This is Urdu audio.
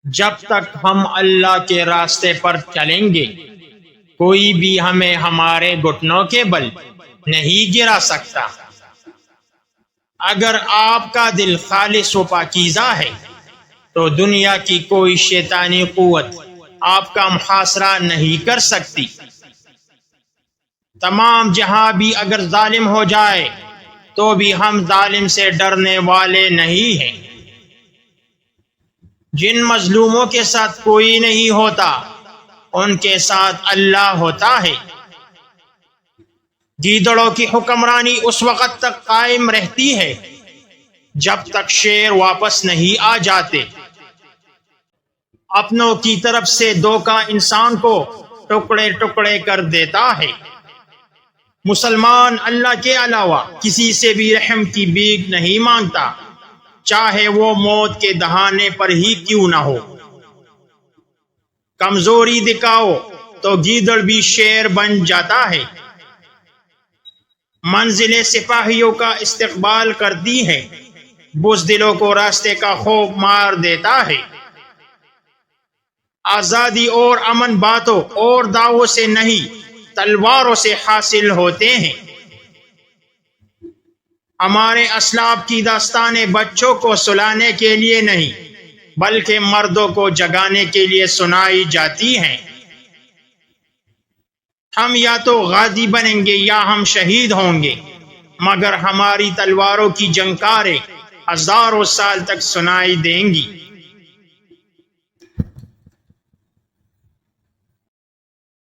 جب تک ہم اللہ کے راستے پر چلیں گے کوئی بھی ہمیں ہمارے گھٹنوں کے بل نہیں گرا سکتا۔ اگر آپ کا دل خالص و پاکیزہ ہے تو دنیا کی کوئی شیطانی قوت آپ کا محاصرہ نہیں کر سکتی۔ تمام جہاں بھی اگر ظالم ہو جائے تو بھی ہم ظالم سے ڈرنے والے نہیں ہیں۔ جن مظلوموں کے ساتھ کوئی نہیں ہوتا ان کے ساتھ اللہ ہوتا ہے۔ گیدڑوں کی حکمرانی اس وقت تک قائم رہتی ہے جب تک شیر واپس نہیں آ جاتے۔ اپنوں کی طرف سے دھوکہ انسان کو ٹکڑے ٹکڑے کر دیتا ہے۔ مسلمان اللہ کے علاوہ کسی سے بھی رحم کی بھیک نہیں مانگتا، چاہے وہ موت کے دہانے پر ہی کیوں نہ ہو۔ کمزوری دکھاؤ تو گیدڑ بھی شیر بن جاتا ہے۔ منزلیں سپاہیوں کا استقبال کرتی ہے، بزدلوں کو راستے کا خوف مار دیتا ہے۔ آزادی اور امن باتوں اور دعووں سے نہیں تلواروں سے حاصل ہوتے ہیں۔ ہمارے اسلاف کی داستانیں بچوں کو سلانے کے لیے نہیں بلکہ مردوں کو جگانے کے لیے سنائی جاتی ہیں۔ ہم یا تو غازی بنیں گے یا ہم شہید ہوں گے، مگر ہماری تلواروں کی جھنکاریں ہزاروں سال تک سنائی دیں گی۔